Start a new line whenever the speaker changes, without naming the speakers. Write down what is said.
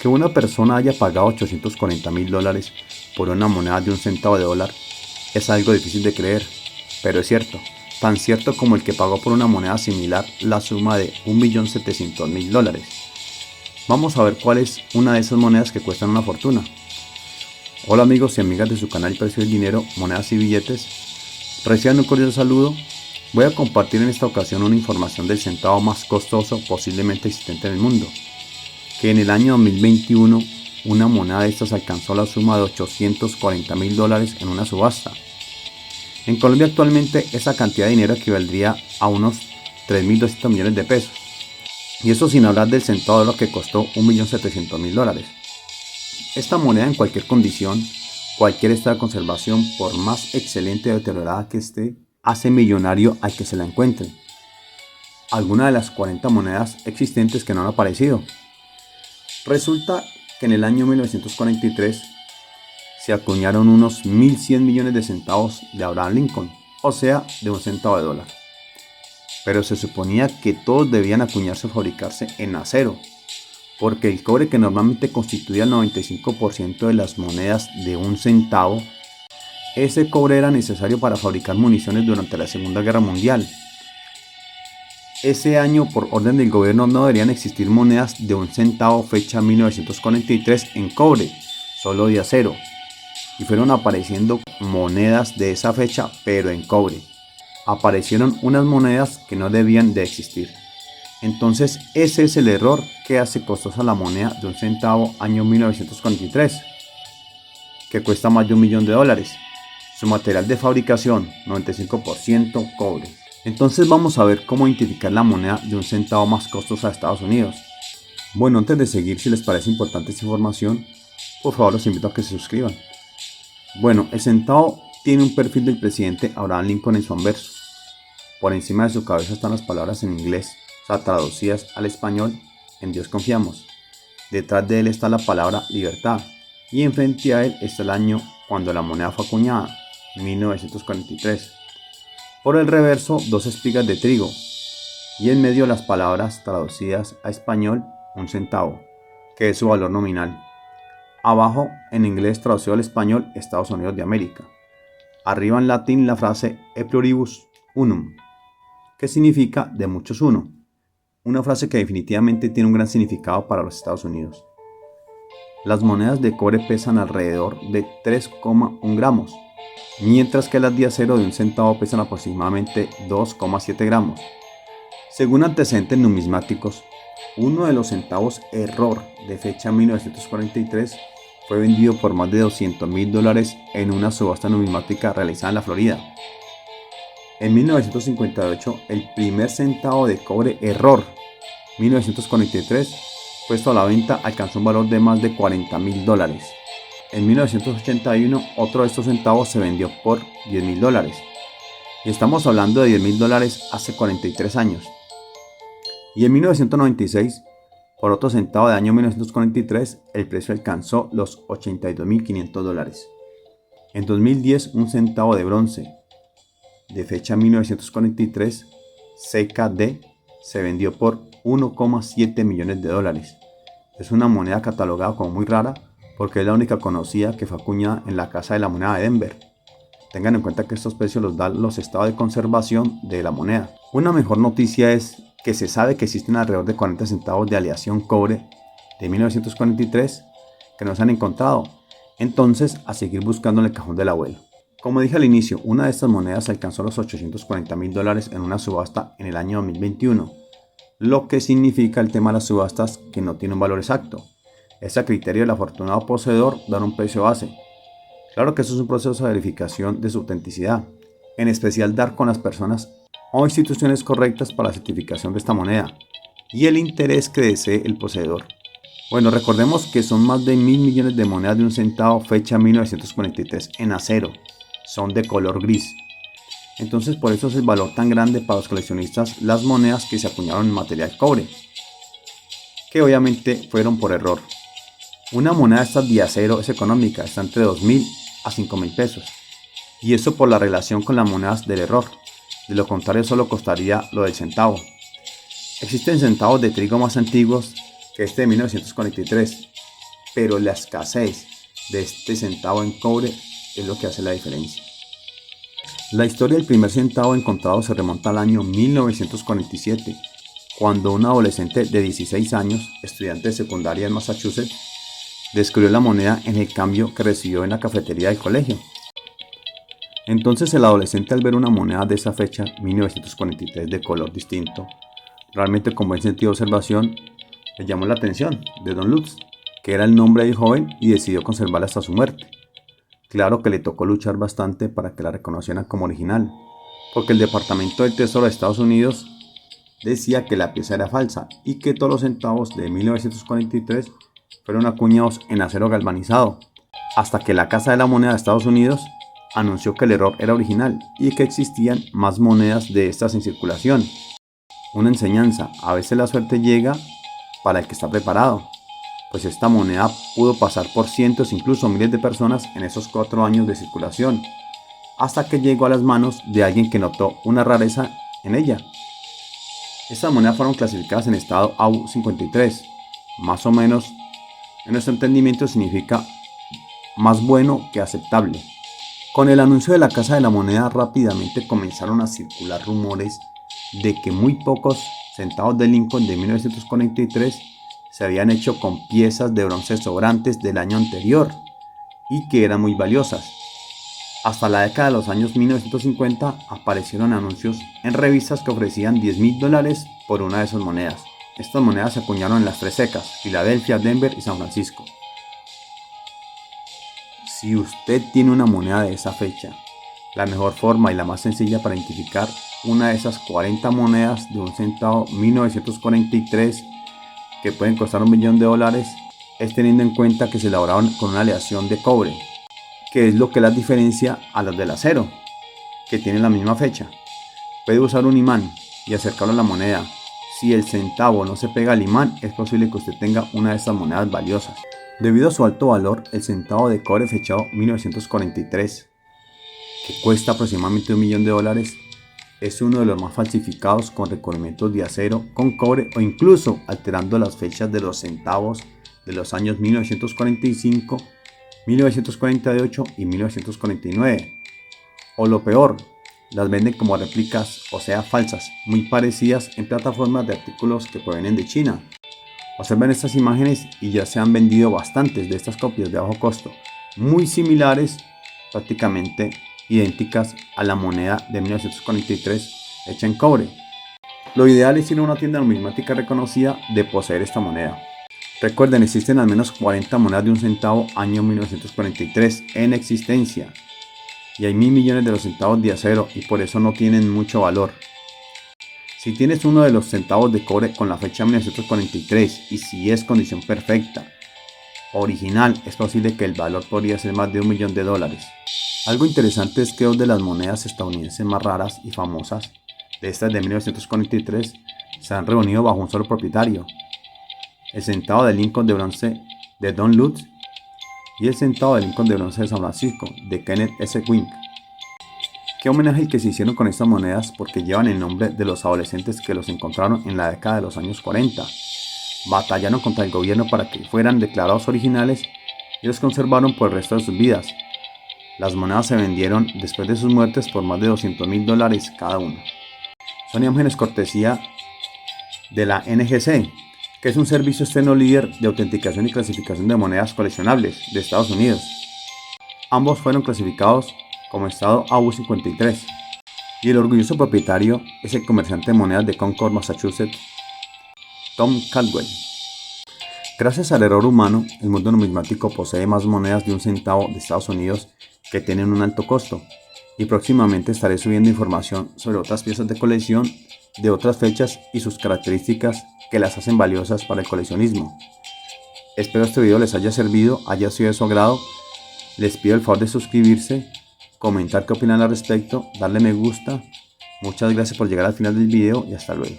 Que una persona haya pagado $840.000 por una moneda de un centavo de dólar es algo difícil de creer, pero es cierto, tan cierto como el que pagó por una moneda similar la suma de $1.700.000. Vamos a ver cuál es una de esas monedas que cuestan una fortuna. Hola amigos y amigas de su canal Precio del Dinero, Monedas y Billetes, reciban un cordial saludo. Voy a compartir en esta ocasión una información del centavo más costoso posiblemente existente en el mundo, que en el año 2021 una moneda de estas alcanzó la suma de $840.000 en una subasta. En Colombia actualmente esa cantidad de dinero equivaldría a unos 3.200 millones de pesos. Y eso sin hablar del centavo de dólar que costó $1.700.000. Esta moneda en cualquier condición, cualquier estado de conservación, por más excelente o deteriorada que esté, hace millonario al que se la encuentre. Algunas de las 40 monedas existentes que no han aparecido. Resulta que en el año 1943 se acuñaron unos 1.100 millones de centavos de Abraham Lincoln, o sea, de un centavo de dólar. Pero se suponía que todos debían acuñarse o fabricarse en acero, porque el cobre, que normalmente constituía el 95% de las monedas de un centavo, ese cobre era necesario para fabricar municiones durante la Segunda Guerra Mundial. Ese año, por orden del gobierno, no deberían existir monedas de un centavo fecha 1943 en cobre, solo de acero. Y fueron apareciendo monedas de esa fecha, pero en cobre. Aparecieron unas monedas que no debían de existir. Entonces ese es el error que hace costosa la moneda de un centavo año 1943, que cuesta más de $1 millón. Su material de fabricación, 95% cobre. Entonces vamos a ver cómo identificar la moneda de un centavo más costosa de Estados Unidos. Bueno, antes de seguir, si les parece importante esta información, por favor los invito a que se suscriban. Bueno, el centavo tiene un perfil del presidente Abraham Lincoln en su anverso. Por encima de su cabeza están las palabras en inglés, o sea, traducidas al español: en Dios confiamos. Detrás de él está la palabra libertad, y enfrente a él está el año cuando la moneda fue acuñada, 1943. Por el reverso, 2 espigas de trigo, y en medio las palabras traducidas a español: un centavo, que es su valor nominal. Abajo, en inglés traducido al español, Estados Unidos de América. Arriba en latín la frase E pluribus unum, que significa de muchos uno. Una frase que definitivamente tiene un gran significado para los Estados Unidos. Las monedas de cobre pesan alrededor de 3,1 gramos, mientras que las de acero de un centavo pesan aproximadamente 2,7 gramos. Según antecedentes numismáticos, uno de los centavos error de fecha 1943 fue vendido por más de $200.000 en una subasta numismática realizada en la Florida. En 1958, el primer centavo de cobre error 1943 puesto a la venta alcanzó un valor de más de $40.000. En 1981, otro de estos centavos se vendió por $10.000. Y estamos hablando de $10.000 hace 43 años. Y en 1996, por otro centavo de año 1943, el precio alcanzó los $82.500. En 2010, un centavo de bronce de fecha 1943, CKD, se vendió por $1,7 millones. Es una moneda catalogada como muy rara porque es la única conocida que fue acuñada en la Casa de la Moneda de Denver. Tengan en cuenta que estos precios los dan los estados de conservación de la moneda. Una mejor noticia es que se sabe que existen alrededor de 40 centavos de aleación cobre de 1943 que no se han encontrado. Entonces, a seguir buscando en el cajón del abuelo. Como dije al inicio, una de estas monedas alcanzó los $840.000 en una subasta en el año 2021, lo que significa el tema de las subastas que no tiene un valor exacto. Es a criterio del afortunado poseedor dar un precio base. Claro que eso es un proceso de verificación de su autenticidad, en especial dar con las personas o instituciones correctas para la certificación de esta moneda y el interés que desee el poseedor. Bueno, recordemos que son más de 1.000 millones de monedas de un centavo fecha 1943 en acero. Son de color gris. Entonces por eso es el valor tan grande para los coleccionistas las monedas que se acuñaron en material cobre, que obviamente fueron por error. Una moneda esta de acero es económica, está entre 2.000 a 5.000 pesos. Y eso por la relación con las monedas del error. De lo contrario solo costaría lo del centavo. Existen centavos de trigo más antiguos que este de 1943 pero la escasez de este centavo en cobre es lo que hace la diferencia. La historia del primer centavo encontrado se remonta al año 1947, cuando un adolescente de 16 años, estudiante de secundaria en Massachusetts, descubrió la moneda en el cambio que recibió en la cafetería del colegio. Entonces el adolescente, al ver una moneda de esa fecha, 1943, de color distinto, realmente con buen sentido de observación, le llamó la atención de Don Lutz, que era el nombre del joven, y decidió conservarla hasta su muerte. Claro que le tocó luchar bastante para que la reconocieran como original, porque el Departamento del Tesoro de Estados Unidos decía que la pieza era falsa y que todos los centavos de 1943 fueron acuñados en acero galvanizado, hasta que la Casa de la Moneda de Estados Unidos anunció que el error era original y que existían más monedas de estas en circulación. Una enseñanza: a veces la suerte llega para el que está preparado, pues esta moneda pudo pasar por cientos, incluso miles de personas en esos 4 años de circulación, hasta que llegó a las manos de alguien que notó una rareza en ella. Estas monedas fueron clasificadas en estado AU53, más o menos en nuestro entendimiento significa más bueno que aceptable. Con el anuncio de la Casa de la Moneda, rápidamente comenzaron a circular rumores de que muy pocos centavos de Lincoln de 1943 se habían hecho con piezas de bronce sobrantes del año anterior y que eran muy valiosas. Hasta la década de los años 1950 aparecieron anuncios en revistas que ofrecían $10,000 por una de esas monedas. Estas monedas se acuñaron en las 3 secas: Filadelfia, Denver y San Francisco. Si usted tiene una moneda de esa fecha, la mejor forma y la más sencilla para identificar una de esas 40 monedas de un centavo 1943 que pueden costar $1 millón es teniendo en cuenta que se elaboraron con una aleación de cobre, que es lo que las diferencia a las del acero, que tienen la misma fecha. Puede usar un imán y acercarlo a la moneda. Si el centavo no se pega al imán, es posible que usted tenga una de estas monedas valiosas. Debido a su alto valor, el centavo de cobre fechado 1943, que cuesta aproximadamente $1 millón, es uno de los más falsificados, con recubrimientos de acero con cobre o incluso alterando las fechas de los centavos de los años 1945, 1948 y 1949. O lo peor, las venden como réplicas, o sea falsas, muy parecidas, en plataformas de artículos que provienen de China. Observen estas imágenes y ya se han vendido bastantes de estas copias de bajo costo, muy similares, prácticamente idénticas a la moneda de 1943 hecha en cobre. Lo ideal es ir a una tienda numismática reconocida de poseer esta moneda. Recuerden, existen al menos 40 monedas de un centavo año 1943 en existencia, y hay 1.000 millones de los centavos de acero y por eso no tienen mucho valor. Si tienes uno de los centavos de cobre con la fecha 1943 y si es condición perfecta, original, es posible que el valor podría ser más de $1 millón. Algo interesante es que 2 de las monedas estadounidenses más raras y famosas, de estas de 1943, se han reunido bajo un solo propietario: el centavo de Lincoln de bronce de Don Lutz y el centavo de Lincoln de bronce de San Francisco de Kenneth S. Wink. Qué homenaje el que se hicieron con estas monedas, porque llevan el nombre de los adolescentes que los encontraron en la década de los años 40. Batallaron contra el gobierno para que fueran declarados originales y los conservaron por el resto de sus vidas. Las monedas se vendieron después de sus muertes por más de $200,000 cada una. Son imágenes cortesía de la NGC, que es un servicio externo líder de autenticación y clasificación de monedas coleccionables de Estados Unidos. Ambos fueron clasificados como estado AU53, y el orgulloso propietario es el comerciante de monedas de Concord, Massachusetts, Tom Caldwell. Gracias al error humano, el mundo numismático posee más monedas de un centavo de Estados Unidos que tienen un alto costo, y próximamente estaré subiendo información sobre otras piezas de colección de otras fechas y sus características que las hacen valiosas para el coleccionismo. Espero este video les haya servido, haya sido de su agrado. Les pido el favor de suscribirse, comentar qué opinan al respecto, darle me gusta. Muchas gracias por llegar al final del video y hasta luego.